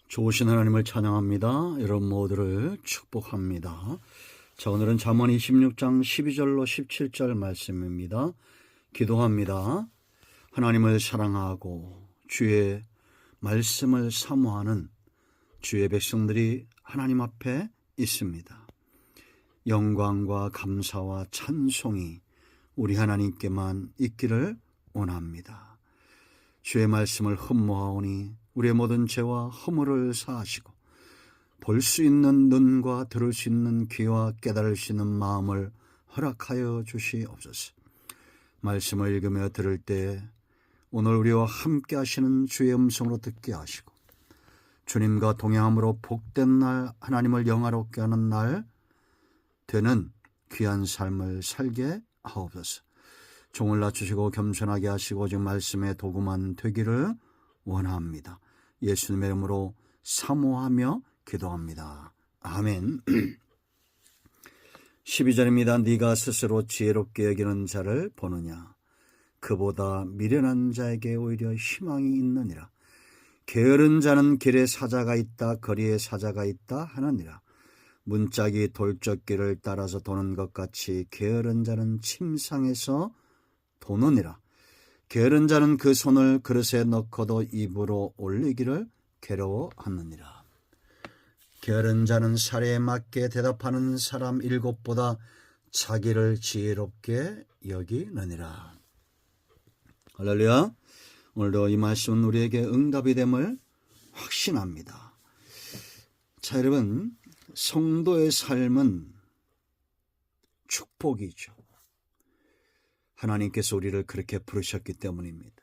좋으신 하나님을 찬양합니다. 여러분 모두를 축복합니다. 자, 오늘은 잠언 26장 12절로 17절 말씀입니다. 기도합니다. 하나님을 사랑하고 주의 말씀을 사모하는 주의 백성들이 하나님 앞에 있습니다. 영광과 감사와 찬송이 우리 하나님께만 있기를 원합니다. 주의 말씀을 흠모하오니 우리의 모든 죄와 허물을 사하시고 볼 수 있는 눈과 들을 수 있는 귀와 깨달을 수 있는 마음을 허락하여 주시옵소서. 말씀을 읽으며 들을 때 오늘 우리와 함께 하시는 주의 음성으로 듣게 하시고 주님과 동행함으로 복된 날, 하나님을 영화롭게 하는 날 되는 귀한 삶을 살게 하옵소서. 종을 낮추시고 겸손하게 하시고 오직 말씀의 도구만 되기를 원합니다. 예수님의 이름으로 사모하며 기도합니다. 아멘. 12절입니다. 네가 스스로 지혜롭게 여기는 자를 보느냐? 그보다 미련한 자에게 오히려 희망이 있느니라. 게으른 자는 길에 사자가 있다, 거리에 사자가 있다 하느니라. 문짝이 돌적길을 따라서 도는 것 같이 게으른 자는 침상에서 도느니라. 게으른 자는 그 손을 그릇에 넣고도 입으로 올리기를 괴로워하느니라. 게으른 자는 사례에 맞게 대답하는 사람 7보다 자기를 지혜롭게 여기느니라. 할렐루야. 오늘도 이 말씀은 우리에게 응답이 됨을 확신합니다. 자, 여러분, 성도의 삶은 축복이죠. 하나님께서 우리를 그렇게 부르셨기 때문입니다.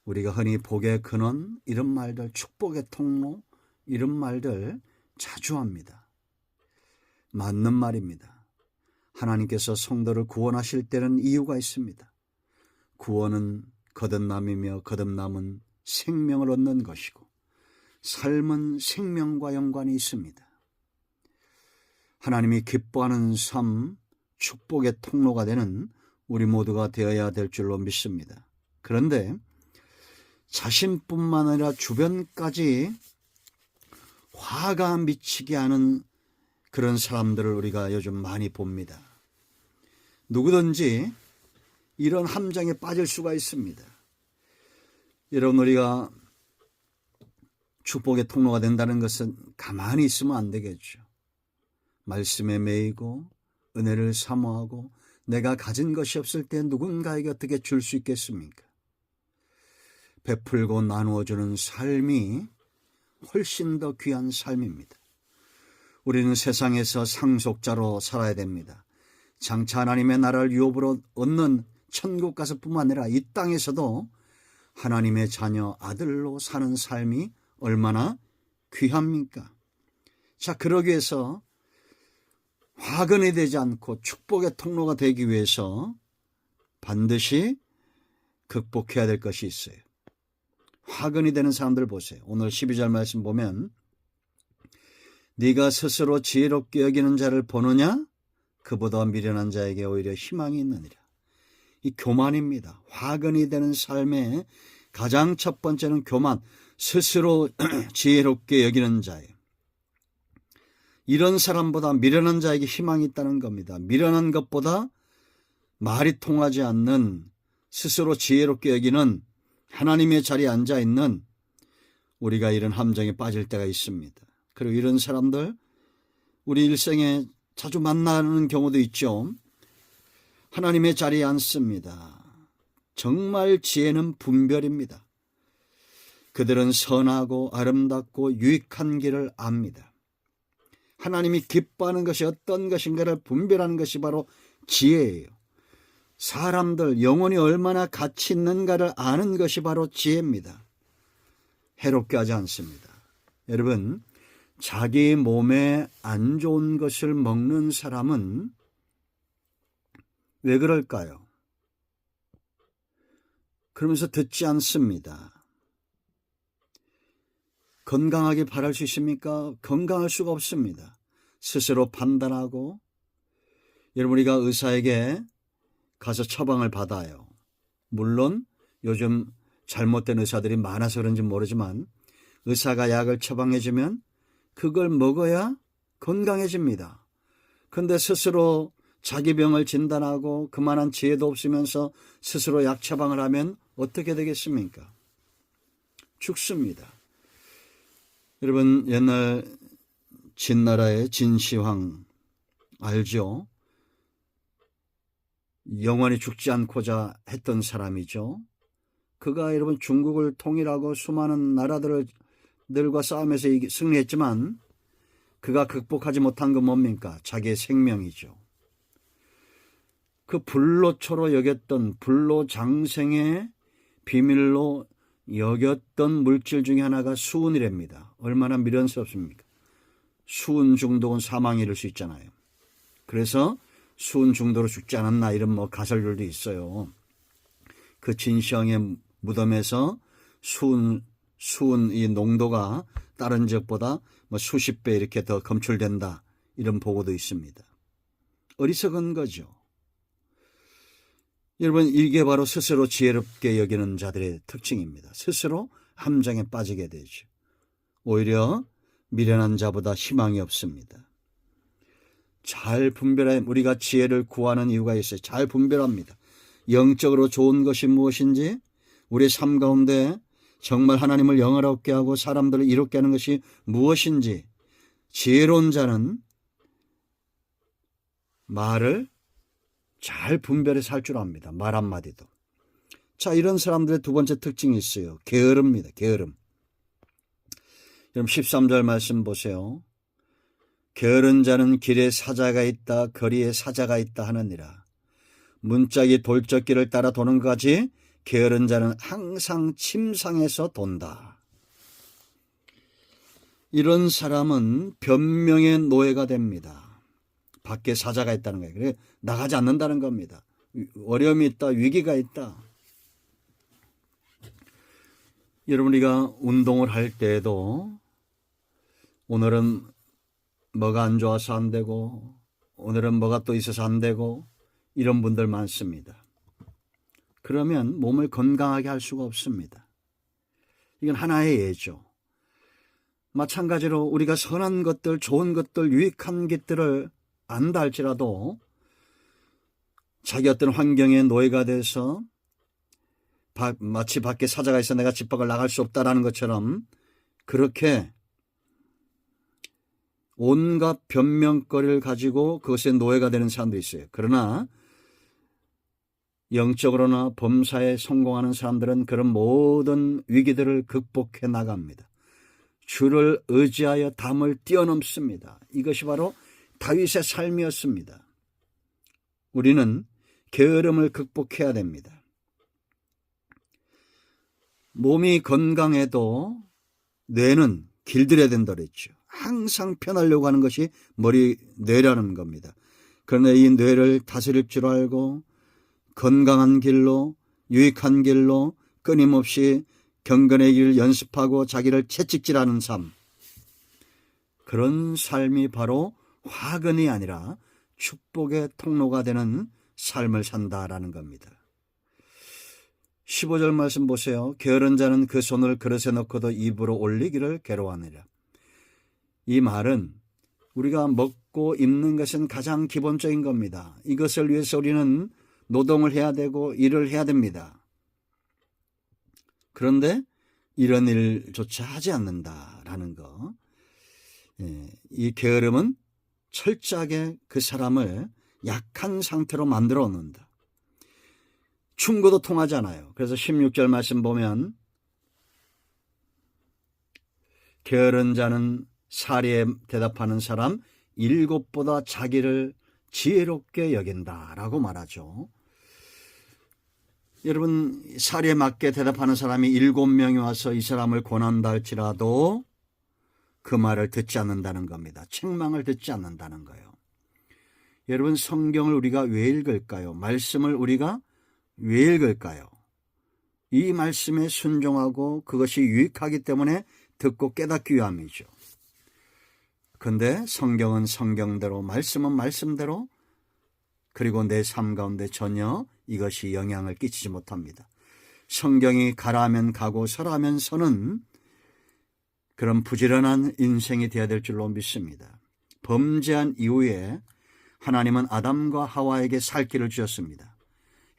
우리가 흔히 복의 근원, 이런 말들, 축복의 통로, 이런 말들 자주 합니다. 맞는 말입니다. 하나님께서 성도를 구원하실 때는 이유가 있습니다. 구원은 거듭남이며 거듭남은 생명을 얻는 것이고 삶은 생명과 연관이 있습니다. 하나님이 기뻐하는 삶, 축복의 통로가 되는 우리 모두가 되어야 될 줄로 믿습니다. 그런데 자신뿐만 아니라 주변까지 화가 미치게 하는 그런 사람들을 우리가 요즘 많이 봅니다. 누구든지 이런 함정에 빠질 수가 있습니다. 여러분, 우리가 축복의 통로가 된다는 것은 가만히 있으면 안 되겠죠. 말씀에 매이고 은혜를 사모하고 내가 가진 것이 없을 때 누군가에게 어떻게 줄 수 있겠습니까? 베풀고 나누어주는 삶이 훨씬 더 귀한 삶입니다. 우리는 세상에서 상속자로 살아야 됩니다. 장차 하나님의 나라를 유업으로 얻는 천국 가서뿐만 아니라 이 땅에서도 하나님의 자녀 아들로 사는 삶이 얼마나 귀합니까? 자, 그러기 위해서 화근이 되지 않고 축복의 통로가 되기 위해서 반드시 극복해야 될 것이 있어요. 화근이 되는 사람들 보세요. 오늘 12절 말씀 보면 네가 스스로 지혜롭게 여기는 자를 보느냐? 그보다 미련한 자에게 오히려 희망이 있느니라. 이 교만입니다. 화근이 되는 삶의 가장 첫 번째는 교만, 스스로 지혜롭게 여기는 자예요. 이런 사람보다 미련한 자에게 희망이 있다는 겁니다. 미련한 것보다 말이 통하지 않는 스스로 지혜롭게 여기는 하나님의 자리에 앉아있는 우리가 이런 함정에 빠질 때가 있습니다. 그리고 이런 사람들 우리 일생에 자주 만나는 경우도 있죠. 하나님의 자리에 앉습니다. 정말 지혜는 분별입니다. 그들은 선하고 아름답고 유익한 길을 압니다. 하나님이 기뻐하는 것이 어떤 것인가를 분별하는 것이 바로 지혜예요. 사람들 영혼이 얼마나 가치 있는가를 아는 것이 바로 지혜입니다. 해롭게 하지 않습니다. 여러분, 자기 몸에 안 좋은 것을 먹는 사람은 왜 그럴까요? 그러면서 듣지 않습니다. 건강하게 바랄 수 있습니까? 건강할 수가 없습니다. 스스로 판단하고, 여러분, 우리가 의사에게 가서 처방을 받아요. 물론 요즘 잘못된 의사들이 많아서 그런지 모르지만 의사가 약을 처방해주면 그걸 먹어야 건강해집니다. 근데 스스로 자기 병을 진단하고 그만한 지혜도 없으면서 스스로 약 처방을 하면 어떻게 되겠습니까? 죽습니다. 여러분, 옛날 진나라의 진시황 알죠? 영원히 죽지 않고자 했던 사람이죠. 그가 여러분 중국을 통일하고 수많은 나라들과 싸움에서 승리했지만 그가 극복하지 못한 건 뭡니까? 자기의 생명이죠. 그 불로초로 여겼던 불로장생의 비밀로 여겼던 물질 중에 하나가 수은이랍니다. 얼마나 미련스럽습니까? 수은 중독은 사망에 이를 수 있잖아요. 그래서 수은 중독으로 죽지 않았나 이런 가설들도 있어요. 그 진시황의 무덤에서 수은 이 농도가 다른 지역보다 수십 배 이렇게 더 검출된다 이런 보고도 있습니다. 어리석은 거죠. 여러분, 이게 바로 스스로 지혜롭게 여기는 자들의 특징입니다. 스스로 함정에 빠지게 되죠. 오히려 미련한 자보다 희망이 없습니다. 잘 분별해. 우리가 지혜를 구하는 이유가 있어요. 잘 분별합니다. 영적으로 좋은 것이 무엇인지, 우리 삶 가운데 정말 하나님을 영화롭게 하고 사람들을 이롭게 하는 것이 무엇인지, 지혜로운 자는 말을 잘 분별해서 할 줄 압니다. 말 한마디도. 자, 이런 사람들의 두 번째 특징이 있어요. 게으릅니다. 게으름. 여러분 13절 말씀 보세요. 게으른 자는 길에 사자가 있다, 거리에 사자가 있다 하느니라. 문짝이 돌적길을 따라 도는 것 같이 게으른 자는 항상 침상에서 돈다. 이런 사람은 변명의 노예가 됩니다. 밖에 사자가 있다는 거예요. 그래 나가지 않는다는 겁니다. 어려움이 있다, 위기가 있다. 여러분, 우리가 운동을 할 때에도 오늘은 뭐가 안 좋아서 안 되고 오늘은 뭐가 또 있어서 안 되고 이런 분들 많습니다. 그러면 몸을 건강하게 할 수가 없습니다. 이건 하나의 예죠. 마찬가지로 우리가 선한 것들, 좋은 것들, 유익한 것들을 안다 할지라도 자기 어떤 환경의 노예가 돼서 마치 밖에 사자가 있어 내가 집 밖을 나갈 수 없다라는 것처럼 그렇게 온갖 변명거리를 가지고 그것의 노예가 되는 사람도 있어요. 그러나 영적으로나 범사에 성공하는 사람들은 그런 모든 위기들을 극복해 나갑니다. 주를 의지하여 담을 뛰어넘습니다. 이것이 바로 다윗의 삶이었습니다. 우리는 게으름을 극복해야 됩니다. 몸이 건강해도 뇌는 길들여야 된다 그랬죠. 항상 편하려고 하는 것이 뇌라는 겁니다. 그러나 이 뇌를 다스릴 줄 알고 건강한 길로, 유익한 길로 끊임없이 경건의 길을 연습하고 자기를 채찍질하는 삶, 그런 삶이 바로 화근이 아니라 축복의 통로가 되는 삶을 산다라는 겁니다. 15절 말씀 보세요. 게으른 자는 그 손을 그릇에 넣고도 입으로 올리기를 괴로워하느라. 이 말은 우리가 먹고 입는 것은 가장 기본적인 겁니다. 이것을 위해서 우리는 노동을 해야 되고 일을 해야 됩니다. 그런데 이런 일조차 하지 않는다라는 거. 이 게으름은 철저하게 그 사람을 약한 상태로 만들어 놓는다. 충고도 통하지 않아요. 그래서 16절 말씀 보면 게으른 자는 사리에 대답하는 사람 7보다 자기를 지혜롭게 여긴다라고 말하죠. 여러분, 사리에 맞게 대답하는 사람이 7명이 와서 이 사람을 권한다 할지라도 그 말을 듣지 않는다는 겁니다. 책망을 듣지 않는다는 거예요. 여러분, 성경을 우리가 왜 읽을까요? 말씀을 우리가 왜 읽을까요? 이 말씀에 순종하고 그것이 유익하기 때문에 듣고 깨닫기 위함이죠. 그런데 성경은 성경대로, 말씀은 말씀대로, 그리고 내 삶 가운데 전혀 이것이 영향을 끼치지 못합니다. 성경이 가라 하면 가고 서라 하면 서는 그런 부지런한 인생이 되어야 될 줄로 믿습니다. 범죄한 이후에 하나님은 아담과 하와에게 살 길을 주셨습니다.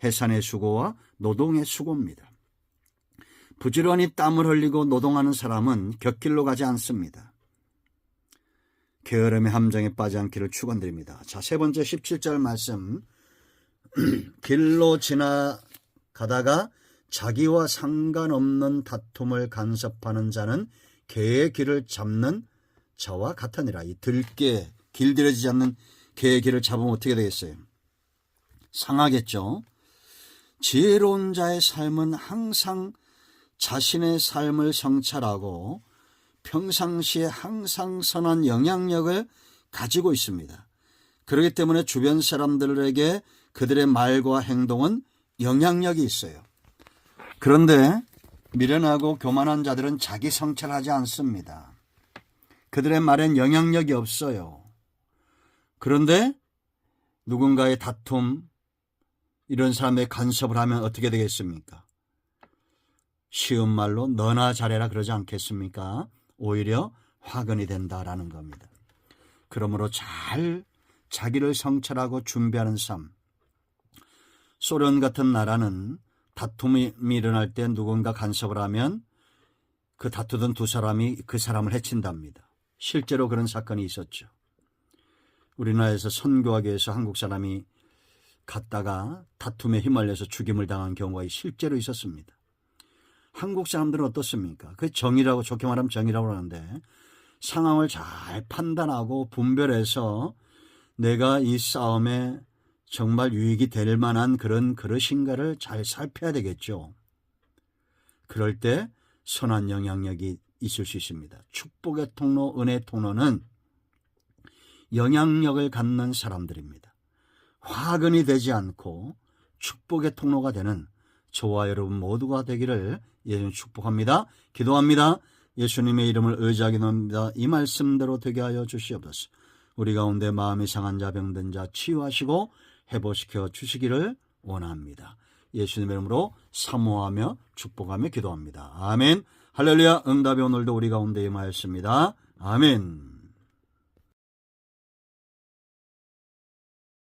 해산의 수고와 노동의 수고입니다. 부지런히 땀을 흘리고 노동하는 사람은 곁길로 가지 않습니다. 게으름의 함정에 빠지 않기를 축원드립니다. 자, 세 번째 17절 말씀. 길로 지나가다가 자기와 상관없는 다툼을 간섭하는 자는 개의 길을 잡는 자와 같으니라. 이 들개, 길들여지지 않는 개의 길을 잡으면 어떻게 되겠어요? 상하겠죠. 지혜로운 자의 삶은 항상 자신의 삶을 성찰하고 평상시에 항상 선한 영향력을 가지고 있습니다. 그렇기 때문에 주변 사람들에게 그들의 말과 행동은 영향력이 있어요. 그런데 미련하고 교만한 자들은 자기 성찰하지 않습니다. 그들의 말엔 영향력이 없어요. 그런데 누군가의 다툼, 이런 사람의 간섭을 하면 어떻게 되겠습니까? 쉬운 말로 너나 잘해라 그러지 않겠습니까? 오히려 화근이 된다라는 겁니다. 그러므로 잘 자기를 성찰하고 준비하는 삶. 소련 같은 나라는 다툼이 일어날 때 누군가 간섭을 하면 그 다투던 두 사람이 그 사람을 해친답니다. 실제로 그런 사건이 있었죠. 우리나라에서 선교하기 위해서 한국 사람이 갔다가 다툼에 휘말려서 죽임을 당한 경우가 실제로 있었습니다. 한국 사람들은 어떻습니까? 그 정의라고, 좋게 말하면 정의라고 하는데, 상황을 잘 판단하고 분별해서 내가 이 싸움에 정말 유익이 될 만한 그런 그릇인가를 잘 살펴야 되겠죠. 그럴 때 선한 영향력이 있을 수 있습니다. 축복의 통로, 은혜의 통로는 영향력을 갖는 사람들입니다. 화근이 되지 않고 축복의 통로가 되는 저와 여러분 모두가 되기를 예수님 축복합니다. 기도합니다. 예수님의 이름을 의지하게 합니다. 이 말씀대로 되게 하여 주시옵소서. 우리 가운데 마음이 상한 자, 병든 자 치유하시고 회복시켜 주시기를 원합니다. 예수님의 이름으로 사모하며 축복하며 기도합니다. 아멘. 할렐루야. 응답이 오늘도 우리 가운데 임하였습니다. 아멘.